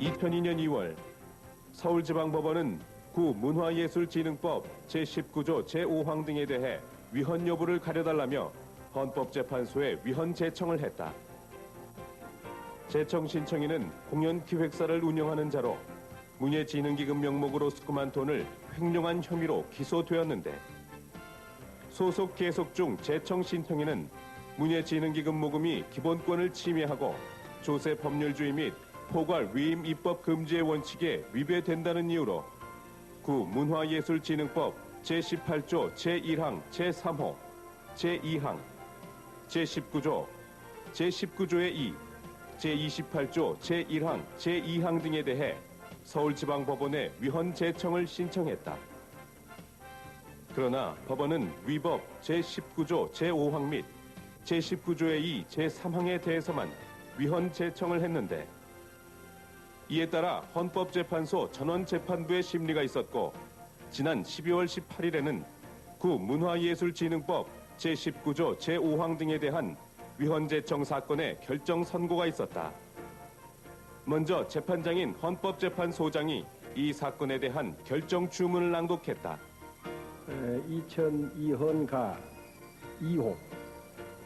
2002년 2월 서울지방법원은 구 문화예술진흥법 제19조 제5항 등에 대해 위헌 여부를 가려달라며 헌법재판소에 위헌 제청을 했다. 제청 신청인은 공연기획사를 운영하는 자로 문예진흥기금 명목으로 수금한 돈을 횡령한 혐의로 기소되었는데 소속 계속 중 제청 신청인은 문예진흥기금 모금이 기본권을 침해하고 조세 법률주의 및 포괄 위임 입법 금지의 원칙에 위배된다는 이유로 구 문화예술진흥법 제18조 제1항 제3호 제2항 제19조 제19조의 2 제28조 제1항 제2항 등에 대해 서울지방법원에 위헌 제청을 신청했다. 그러나 법원은 위법 제19조 제5항 및 제19조의 2 제3항에 대해서만 위헌 제청을 했는데 이에 따라 헌법재판소 전원재판부의 심리가 있었고 지난 12월 18일에는 구 문화예술진흥법 제19조 제5항 등에 대한 위헌 제청 사건의 결정 선고가 있었다. 먼저 재판장인 헌법재판소장이 이 사건에 대한 결정 주문을 낭독했다. 2002헌가 2호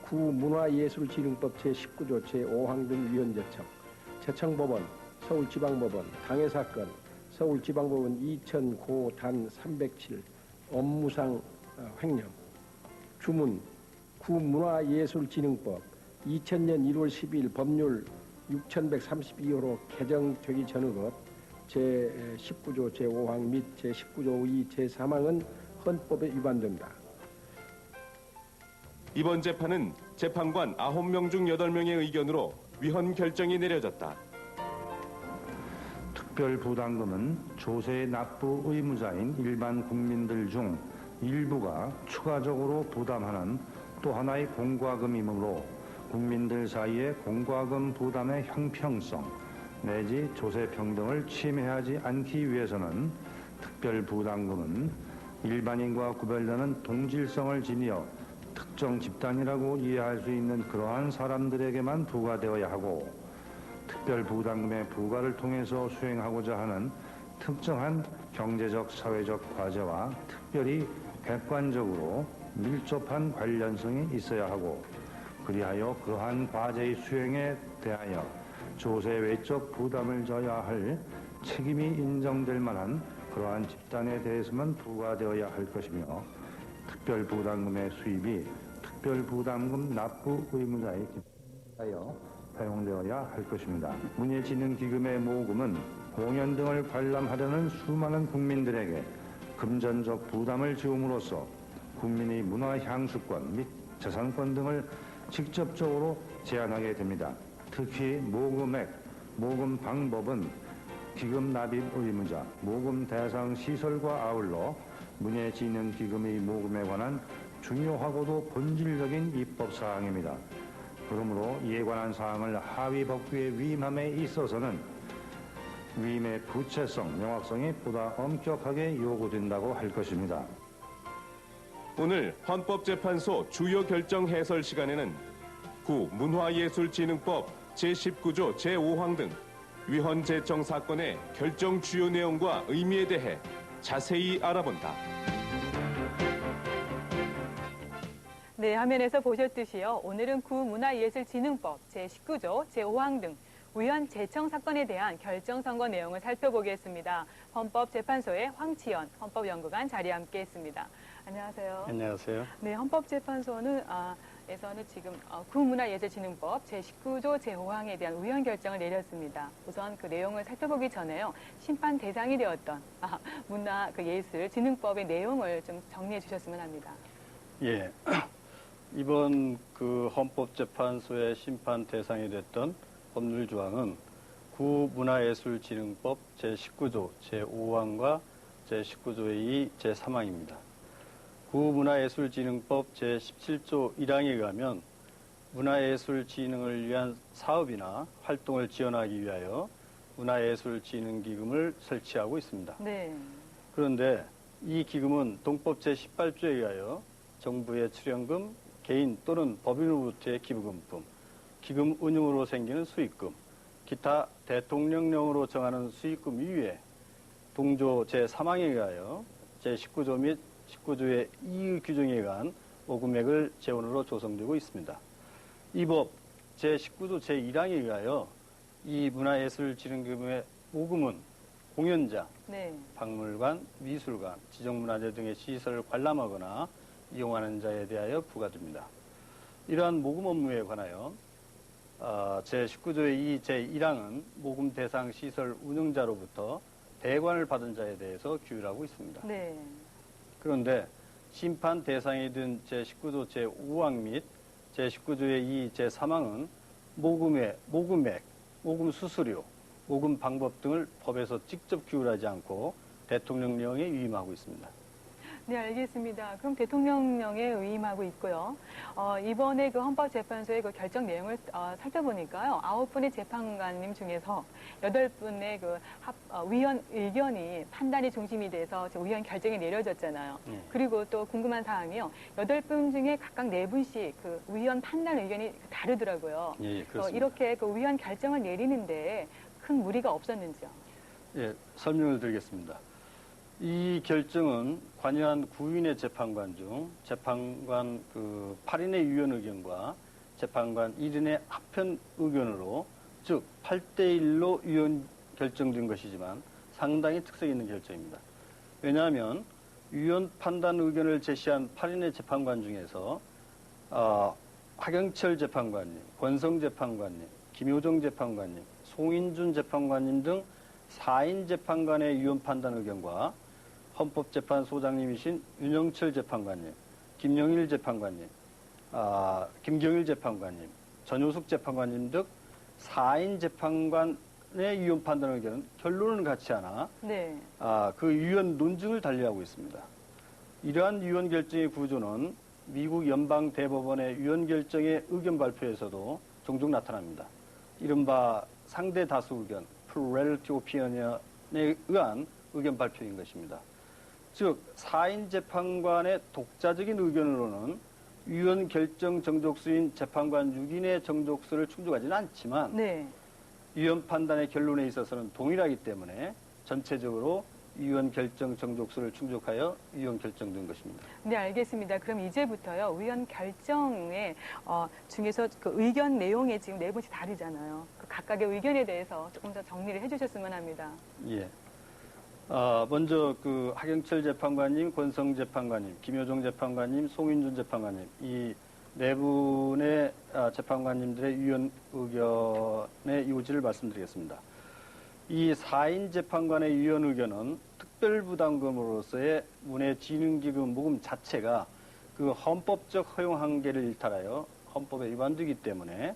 구 문화예술진흥법 제19조 제5항 등 위헌 제청 제청법원 서울지방법원 당해사건 서울지방법원 2009 단 307 업무상 횡령 주문 구 문화예술진흥법 2000년 1월 12일 법률 6132호로 개정되기 전의 것 제19조 제5항 및 제19조 2 제3항은 헌법에 위반된다. 이번 재판은 재판관 9명 중 8명의 의견으로 위헌 결정이 내려졌다. 특별부담금은 조세 납부 의무자인 일반 국민들 중 일부가 추가적으로 부담하는 또 하나의 공과금이므로 국민들 사이의 공과금 부담의 형평성 내지 조세 평등을 침해하지 않기 위해서는 특별부담금은 일반인과 구별되는 동질성을 지니어 특정 집단이라고 이해할 수 있는 그러한 사람들에게만 부과되어야 하고 특별부담금의 부과를 통해서 수행하고자 하는 특정한 경제적, 사회적 과제와 특별히 객관적으로 밀접한 관련성이 있어야 하고 그리하여 그러한 과제의 수행에 대하여 조세 외적 부담을 져야 할 책임이 인정될 만한 그러한 집단에 대해서만 부과되어야 할 것이며 특별부담금의 수입이 특별부담금 납부 의무자의 기타하여 사용되어야 할 것입니다. 문예진흥기금의 모금은 공연 등을 관람하려는 수많은 국민들에게 금전적 부담을 지음으로써 국민의 문화 향수권 및 재산권 등을 직접적으로 제한하게 됩니다. 특히 모금액, 모금 방법은 기금 납입 의무자, 모금 대상 시설과 아울러 문예진흥기금의 모금에 관한 중요하고도 본질적인 입법사항입니다. 그러므로 이에 관한 사항을 하위 법규에 위임함에 있어서는 위임의 구체성, 명확성이 보다 엄격하게 요구된다고 할 것입니다. 오늘 헌법재판소 주요 결정 해설 시간에는 구 문화예술진흥법 제19조 제5항 등 위헌 제청 사건의 결정 주요 내용과 의미에 대해 자세히 알아본다. 네, 화면에서 보셨듯이요. 오늘은 구 문화예술진흥법 제19조 제5항 등 위헌 제청 사건에 대한 결정 선고 내용을 살펴보겠습니다. 헌법재판소의 황치연 헌법연구관 자리에 함께했습니다. 안녕하세요. 안녕하세요. 네, 헌법재판소는 에서는 지금 구문화예술진흥법 제19조 제5항에 대한 위헌 결정을 내렸습니다. 우선 그 내용을 살펴보기 전에요. 심판 대상이 되었던 문화 예술 진흥법의 내용을 좀 정리해 주셨으면 합니다. 예. 이번 그 헌법재판소의 심판 대상이 됐던 법률 조항은 구문화예술진흥법 제19조 제5항과 제19조의 2 제3항입니다. 구문화예술진흥법 제17조 1항에 의하면 문화예술진흥을 위한 사업이나 활동을 지원하기 위하여 문화예술진흥기금을 설치하고 있습니다. 네. 그런데 이 기금은 동법 제18조에 의하여 정부의 출연금, 개인 또는 법인으로부터의 기부금품, 기금 운용으로 생기는 수익금, 기타 대통령령으로 정하는 수익금 이외에 동조 제3항에 의하여 제19조 및 19조의 이의 규정에 의한 모금액을 재원으로 조성되고 있습니다. 이 법 제19조 제1항에 의하여 이 문화예술진흥금의 모금은 공연자, 네. 박물관, 미술관, 지정문화재 등의 시설을 관람하거나 이용하는 자에 대하여 부과됩니다. 이러한 모금 업무에 관하여 제19조의 이 제1항은 모금 대상 시설 운영자로부터 대관을 받은 자에 대해서 규율하고 있습니다. 네. 그런데 심판 대상이 된 제19조 제5항 및 제19조의 이 제3항은 모금액, 모금 수수료, 모금 방법 등을 법에서 직접 규율하지 않고 대통령령에 위임하고 있습니다. 네, 알겠습니다. 그럼 대통령령에 의임하고 있고요. 이번에 그 헌법재판소의 그 결정 내용을 살펴보니까요. 9분의 재판관님 중에서 8분의 그 위원 의견이 판단이 중심이 돼서 위원 결정이 내려졌잖아요. 그리고 또 궁금한 사항이요. 8분 중에 각각 4분씩 그 위원 판단 의견이 다르더라고요. 예, 그렇습니다. 이렇게 그 위원 결정을 내리는데 큰 무리가 없었는지요? 예, 설명을 드리겠습니다. 이 결정은 관여한 9인의 재판관 중 재판관 8인의 위원 의견과 재판관 1인의 합편 의견으로 즉 8대1로 위원 결정된 것이지만 상당히 특색 있는 결정입니다. 왜냐하면 위원 판단 의견을 제시한 8인의 재판관 중에서 하경철 재판관님, 권성 재판관님, 김효정 재판관님, 송인준 재판관님 등 4인 재판관의 위원 판단 의견과 헌법재판소장님이신 윤영철 재판관님, 김영일 재판관님, 김경일 재판관님, 전효숙 재판관님 등 4인 재판관의 위원 판단 의견은 결론은 같지 않아 네. 그 위원 논증을 달리하고 있습니다. 이러한 위원 결정의 구조는 미국 연방 대법원의 위원 결정의 의견 발표에서도 종종 나타납니다. 이른바 상대 다수 의견, plurality opinion에 의한 의견 발표인 것입니다. 즉 4인 재판관의 독자적인 의견으로는 위원 결정 정족수인 재판관 6인의 정족수를 충족하지는 않지만 네. 위원 판단의 결론에 있어서는 동일하기 때문에 전체적으로 위원 결정 정족수를 충족하여 위원 결정된 것입니다. 네, 알겠습니다. 그럼 이제부터요, 위원 결정의 중에서 그 의견 내용이 지금 4분씩 다르잖아요. 그 각각의 의견에 대해서 조금 더 정리를 해주셨으면 합니다. 예. 먼저 그 하경철 재판관님, 권성 재판관님, 김효정 재판관님, 송인준 재판관님 이 4분의 재판관님들의 위원 의견의 요지를 말씀드리겠습니다. 이 4인 재판관의 위원 의견은 특별부담금으로서의 문해진흥기금 모금 자체가 그 헌법적 허용 한계를 일탈하여 헌법에 위반되기 때문에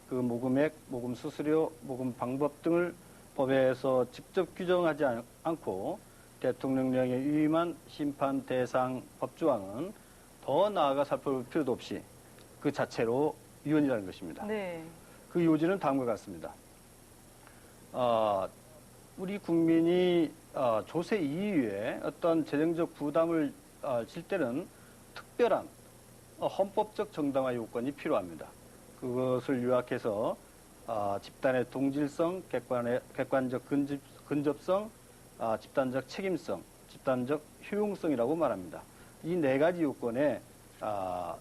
그 모금액, 모금 수수료, 모금 방법 등을 법에서 직접 규정하지 않고 대통령령에 위임한 심판 대상 법조항은 더 나아가 살펴볼 필요도 없이 그 자체로 위헌이라는 것입니다. 네. 그 요지는 다음과 같습니다. 우리 국민이 조세 이후에 어떤 재정적 부담을 질 때는 특별한 헌법적 정당화 요건이 필요합니다. 그것을 요약해서 집단의 동질성, 객관적 근접성, 집단적 책임성, 집단적 효용성이라고 말합니다. 이 4가지 요건에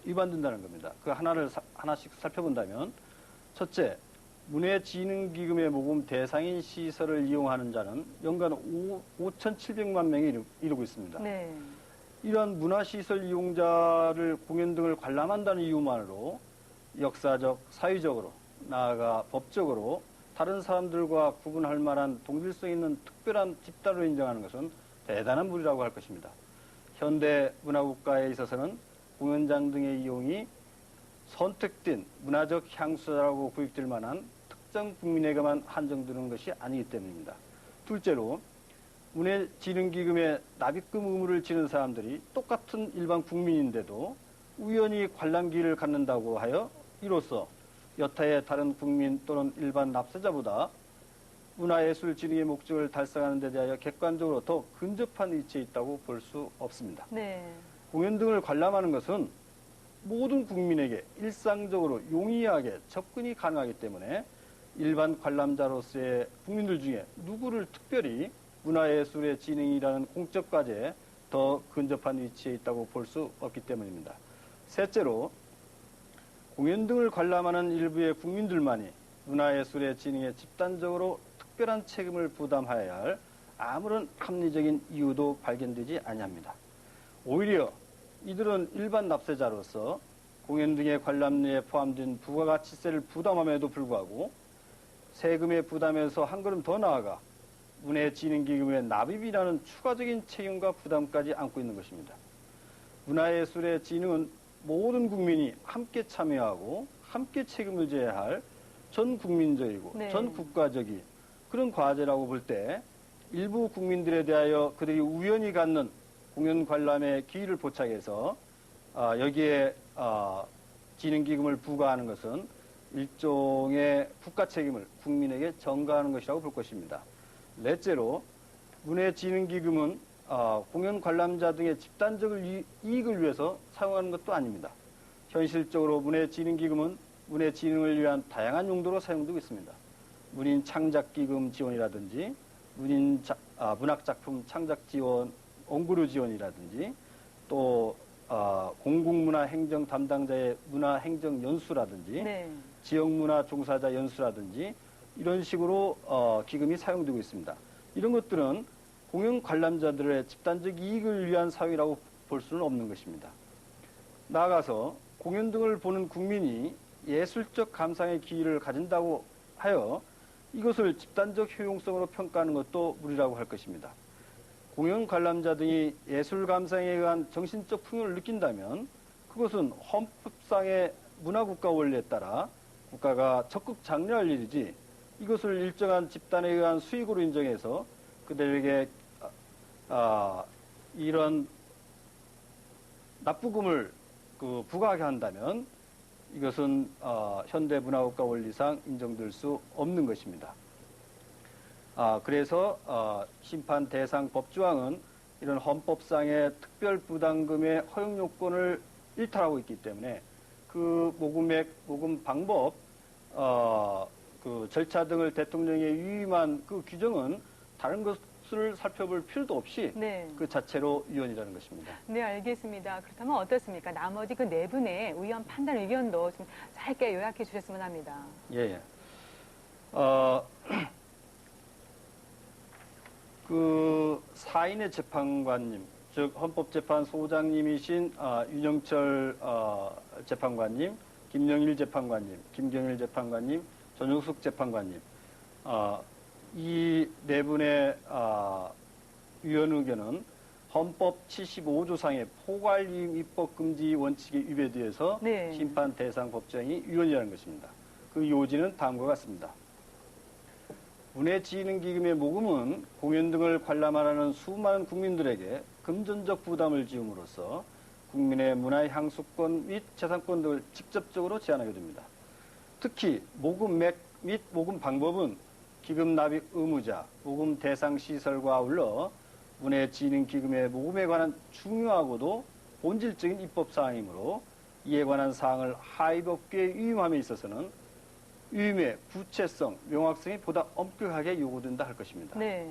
위반된다는 겁니다. 그 하나씩 살펴본다면 첫째, 문해진흥기금의 모금 대상인 시설을 이용하는 자는 연간 5,700만 명이 이루고 있습니다. 네. 이러한 문화시설 이용자를 공연 등을 관람한다는 이유만으로 역사적, 사회적으로, 나아가 법적으로 다른 사람들과 구분할 만한 동질성 있는 특별한 집단으로 인정하는 것은 대단한 무리라고 할 것입니다. 현대 문화국가에 있어서는 공연장 등의 이용이 선택된 문화적 향수라고 구획될 만한 특정 국민에게만 한정되는 것이 아니기 때문입니다. 둘째로 문해진흥기금에 납입금 의무를 지는 사람들이 똑같은 일반 국민인데도 우연히 관람기를 갖는다고 하여 이로써 여타의 다른 국민 또는 일반 납세자보다 문화예술진흥의 목적을 달성하는 데 대하여 객관적으로 더 근접한 위치에 있다고 볼 수 없습니다. 네. 공연 등을 관람하는 것은 모든 국민에게 일상적으로 용이하게 접근이 가능하기 때문에 일반 관람자로서의 국민들 중에 누구를 특별히 문화예술의 진흥이라는 공적 과제에 더 근접한 위치에 있다고 볼 수 없기 때문입니다. 셋째로 공연 등을 관람하는 일부의 국민들만이 문화예술의 진흥에 집단적으로 특별한 책임을 부담해야 할 아무런 합리적인 이유도 발견되지 아니합니다. 오히려 이들은 일반 납세자로서 공연 등의 관람료에 포함된 부가가치세를 부담함에도 불구하고 세금의 부담에서 한 걸음 더 나아가 문화진흥기금의 납입이라는 추가적인 책임과 부담까지 안고 있는 것입니다. 문화예술의 진흥은 모든 국민이 함께 참여하고 함께 책임을 져야 할 전 국민적이고 네. 전 국가적인 그런 과제라고 볼 때 일부 국민들에 대하여 그들이 우연히 갖는 공연 관람의 기회를 포착해서 여기에 진흥기금을 부과하는 것은 일종의 국가 책임을 국민에게 전가하는 것이라고 볼 것입니다. 넷째로 문화진흥기금은 공연 관람자 등의 집단적 이익을 위해서 사용하는 것도 아닙니다. 현실적으로 문화진흥기금은 문화진흥을 위한 다양한 용도로 사용되고 있습니다. 문인 창작기금 지원이라든지 문학작품 창작 지원, 온구류 지원이라든지 또 공공문화행정 담당자의 문화행정연수라든지 네. 지역문화 종사자 연수라든지 이런 식으로 기금이 사용되고 있습니다. 이런 것들은 공연 관람자들의 집단적 이익을 위한 사용이라고 볼 수는 없는 것입니다. 나아가서 공연 등을 보는 국민이 예술적 감상의 기회를 가진다고 하여 이것을 집단적 효용성으로 평가하는 것도 무리라고 할 것입니다. 공연 관람자 등이 예술 감상에 의한 정신적 풍요를 느낀다면 그것은 헌법상의 문화국가 원리에 따라 국가가 적극 장려할 일이지 이것을 일정한 집단에 의한 수익으로 인정해서 그들에게 이런 납부금을 부과하게 한다면 이것은 현대 문화국가 원리상 인정될 수 없는 것입니다. 그래서 심판 대상 법조항은 이런 헌법상의 특별 부담금의 허용 요건을 일탈하고 있기 때문에 그 모금액, 모금 방법, 그 절차 등을 대통령에 위임한 그 규정은 다른 것을 살펴볼 필요도 없이 네. 그 자체로 위헌이라는 것입니다. 네, 알겠습니다. 그렇다면 어떻습니까? 나머지 그 네 분의 의원 판단 의견도 좀 짧게 요약해 주셨으면 합니다. 예. 그 사인의 재판관님, 즉 헌법재판소장님이신 윤영철 재판관님, 김영일 재판관님, 김경일 재판관님, 전용숙 재판관님, 이 네 분의 위원 의견은 헌법 75조상의 포괄이임 입법 금지 원칙에 위배되어서 네. 심판 대상 법정이 위헌이라는 것입니다. 그 요지는 다음과 같습니다. 문화진흥기금의 모금은 공연 등을 관람하는 수많은 국민들에게 금전적 부담을 지음으로써 국민의 문화의 향수권 및 재산권 등을 직접적으로 제한하게 됩니다. 특히 모금액 및 모금 방법은 기금 납입 의무자, 모금 대상 시설과 아울러 문화진흥기금의 모금에 관한 중요하고도 본질적인 입법사항이므로 이에 관한 사항을 하위법규에 위임함에 있어서는 위임의 구체성, 명확성이 보다 엄격하게 요구된다 할 것입니다. 네.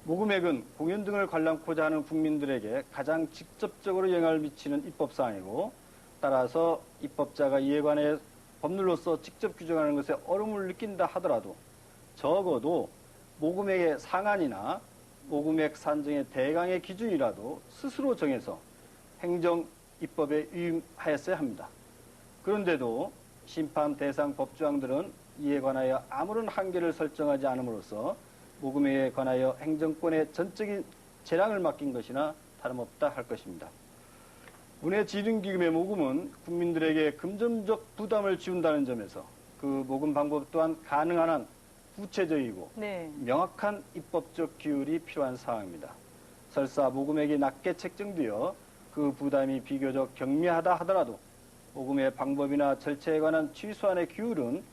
모금액은 공연 등을 관람코자 하는 국민들에게 가장 직접적으로 영향을 미치는 입법사항이고 따라서 입법자가 이에 관해 법률로서 직접 규정하는 것에 어려움을 느낀다 하더라도 적어도 모금액의 상한이나 모금액 산정의 대강의 기준이라도 스스로 정해서 행정 입법에 위임하였어야 합니다. 그런데도 심판 대상 법조항들은 이에 관하여 아무런 한계를 설정하지 않음으로써 모금액에 관하여 행정권의 전적인 재량을 맡긴 것이나 다름없다 할 것입니다. 문화진흥기금의 모금은 국민들에게 금전적 부담을 지운다는 점에서 그 모금 방법 또한 가능한 한 구체적이고 네. 명확한 입법적 규율이 필요한 사항입니다. 설사 모금액이 낮게 책정되어 그 부담이 비교적 경미하다 하더라도 모금의 방법이나 절차에 관한 취소안의 규율은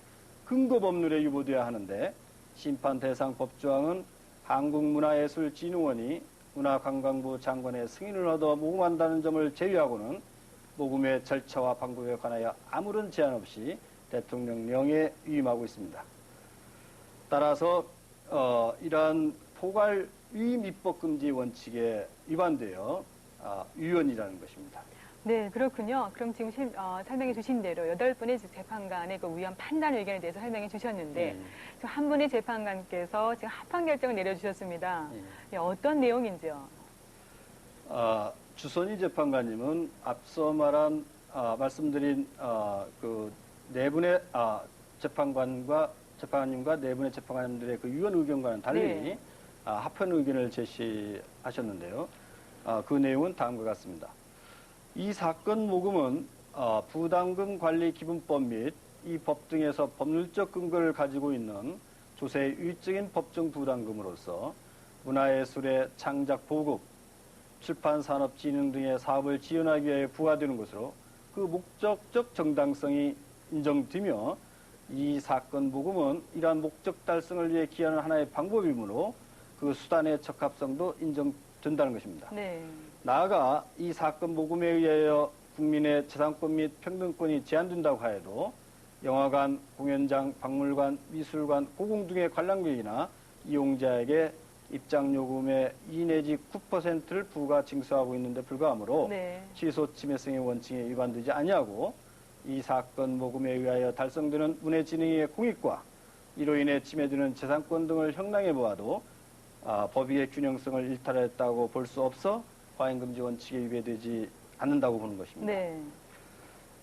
근거법률에 유보되어야 하는데 심판 대상 법조항은 한국문화예술진흥원이 문화관광부 장관의 승인을 얻어 모금한다는 점을 제외하고는 모금의 절차와 방법에 관하여 아무런 제한 없이 대통령령에 위임하고 있습니다. 따라서 이러한 포괄 위임 입법 금지 원칙에 위반되어 위헌이라는 것입니다. 네, 그렇군요. 그럼 지금 설명해 주신 대로 8분의 재판관의 그 위헌 판단 의견에 대해서 설명해 주셨는데 지금 한 분의 재판관께서 지금 합헌 결정을 내려주셨습니다. 예, 어떤 내용인지요? 주선희 재판관님은 앞서 말씀드린 그 네 분의 재판관님과 네 분의 재판관님들의 그 위헌 의견과는 달리 네. 합헌 의견을 제시하셨는데요. 그 내용은 다음과 같습니다. 이 사건 모금은 부담금 관리 기본법 및 이 법 등에서 법률적 근거를 가지고 있는 조세의 유의적인 법정 부담금으로서 문화예술의 창작 보급, 출판산업 진흥 등의 사업을 지원하기 위해 부과되는 것으로 그 목적적 정당성이 인정되며 이 사건 모금은 이러한 목적 달성을 위해 기하는 하나의 방법이므로 그 수단의 적합성도 인정된다는 것입니다. 네. 나아가 이 사건 모금에 의하여 국민의 재산권 및 평등권이 제한된다고 하여도 영화관, 공연장, 박물관, 미술관, 고궁 등의 관람객이나 이용자에게 입장요금의 2 내지 9%를 부과 징수하고 있는데 불과하므로 네. 취소 침해성의 원칙에 위반되지 아니하고 이 사건 모금에 의하여 달성되는 문해진흥의 공익과 이로 인해 침해되는 재산권 등을 형량해 보아도 법익의 균형성을 일탈했다고 볼 수 없어 과잉금지 원칙에 위배되지 않는다고 보는 것입니다. 네.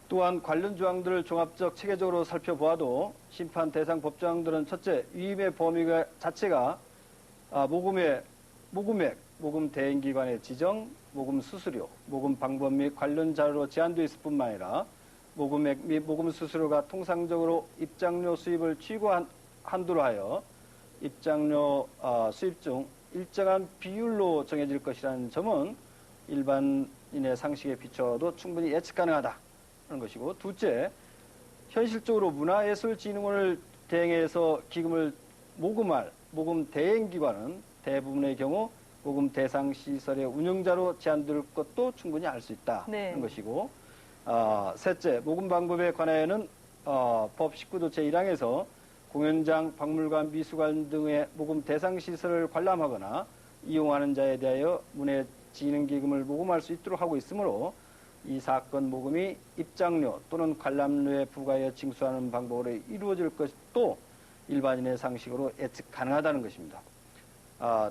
또한 관련 조항들을 종합적 체계적으로 살펴보아도 심판 대상 법조항들은 첫째, 위임의 범위 자체가 모금액, 모금 대행기관의 지정, 모금 수수료, 모금 방법 및 관련 자료로 제한되어 있을 뿐만 아니라 모금액 및 모금 수수료가 통상적으로 입장료 수입을 취고한 한도로 하여 입장료 수입 중 일정한 비율로 정해질 것이라는 점은 일반인의 상식에 비춰도 충분히 예측 가능하다는 것이고, 둘째, 현실적으로 문화예술진흥원을 대행해서 기금을 모금할 모금 대행기관은 대부분의 경우 모금 대상 시설의 운영자로 제한될 것도 충분히 알 수 있다는 네. 것이고, 셋째, 모금 방법에 관하여는 법 19조 제1항에서 공연장, 박물관, 미술관 등의 모금 대상 시설을 관람하거나 이용하는 자에 대하여 문해진흥기금을 모금할 수 있도록 하고 있으므로 이 사건 모금이 입장료 또는 관람료에 부과하여 징수하는 방법으로 이루어질 것도 일반인의 상식으로 예측 가능하다는 것입니다.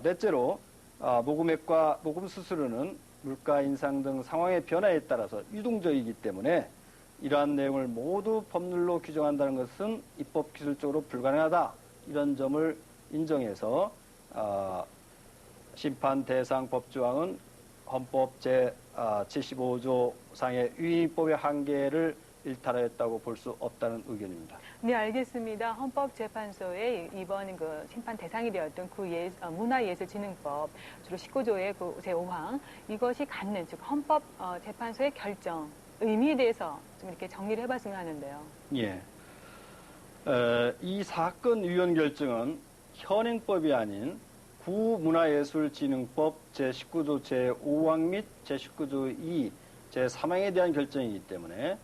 넷째로 모금액과 모금 수수료는 물가 인상 등 상황의 변화에 따라서 유동적이기 때문에 이러한 내용을 모두 법률로 규정한다는 것은 입법 기술적으로 불가능하다. 이런 점을 인정해서 심판 대상 법조항은 헌법 제75조 상의 위임법의 한계를 일탈하였다고 볼 수 없다는 의견입니다. 네, 알겠습니다. 헌법재판소의 이번 그 심판 대상이 되었던 그 문화예술진흥법 주로 19조의 그 제5항 이것이 갖는 즉 헌법재판소의 결정 의미에 대해서 좀 이렇게 정리를 해봤으면 하는데요. 예. 이 사건 위헌 결정은 현행법이 아닌 구문화예술진흥법 제19조 제5항 및 제19조 2, 제3항에 대한 결정이기 때문에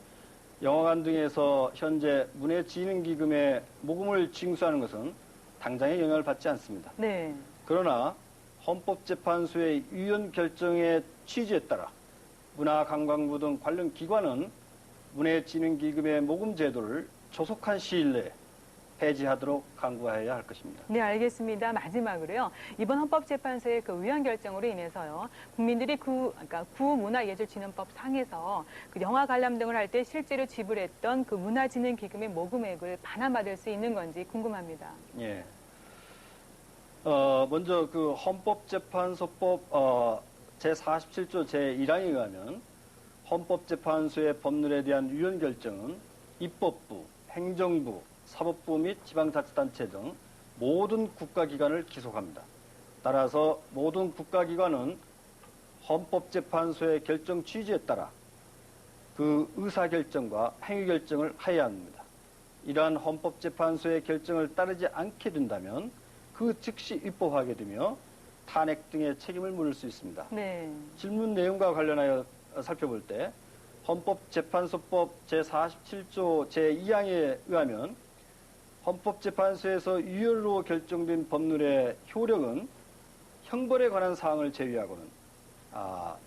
영화관 등에서 현재 문해진흥기금에 모금을 징수하는 것은 당장의 영향을 받지 않습니다. 네. 그러나 헌법재판소의 위헌 결정의 취지에 따라 문화관광부 등 관련 기관은 문해진흥기금의 모금 제도를 조속한 시일 내에 폐지하도록 강구해야 할 것입니다. 네, 알겠습니다. 마지막으로요. 이번 헌법재판소의 그 위헌 결정으로 인해서요. 국민들이 그러니까 구문화예술진흥법 상에서 그 영화 관람 등을 할 때 실제로 지불했던 그 문화진흥기금의 모금액을 반환받을 수 있는 건지 궁금합니다. 예. 먼저 그 헌법재판소법 제47조 제1항에 의하면 헌법재판소의 법률에 대한 위헌 결정은 입법부, 행정부, 사법부 및 지방자치단체 등 모든 국가기관을 기속합니다. 따라서 모든 국가기관은 헌법재판소의 결정 취지에 따라 그 의사결정과 행위결정을 하여야 합니다. 이러한 헌법재판소의 결정을 따르지 않게 된다면 그 즉시 위법하게 되며 탄핵 등의 책임을 물을 수 있습니다. 네. 질문 내용과 관련하여 살펴볼 때 헌법재판소법 제47조 제2항에 의하면 헌법재판소에서 유혈로 결정된 법률의 효력은 형벌에 관한 사항을 제외하고는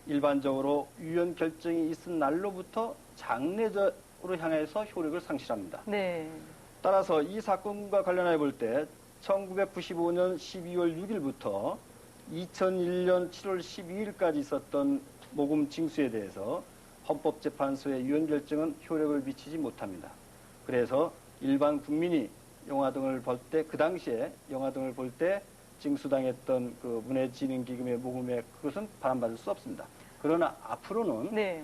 일반적으로 유연 결정이 있은 날로부터 장래적으로 향해서 효력을 상실합니다. 네. 따라서 이 사건과 관련해 볼 때 1995년 12월 6일부터 2001년 7월 12일까지 있었던 모금 징수에 대해서 헌법재판소의 유연 결정은 효력을 미치지 못합니다. 그래서 일반 국민이 영화 등을 볼 때, 그 당시에 영화 등을 볼 때 징수당했던 그 문해진흥기금의 모금액, 그것은 반환받을 수 없습니다. 그러나 앞으로는 네.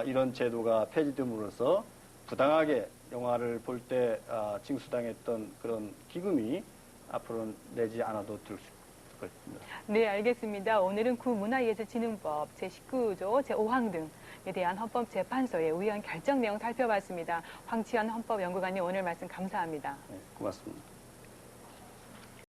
이런 제도가 폐지됨으로써 부당하게 영화를 볼 때 징수당했던 그런 기금이 앞으로는 내지 않아도 될 수 있습니다. 네, 알겠습니다. 오늘은 구문화예술진흥법 제19조 제5항 등에 대한 헌법재판소의 우연 결정 내용 살펴봤습니다. 황치현 헌법연구관님 오늘 말씀 감사합니다. 네, 고맙습니다.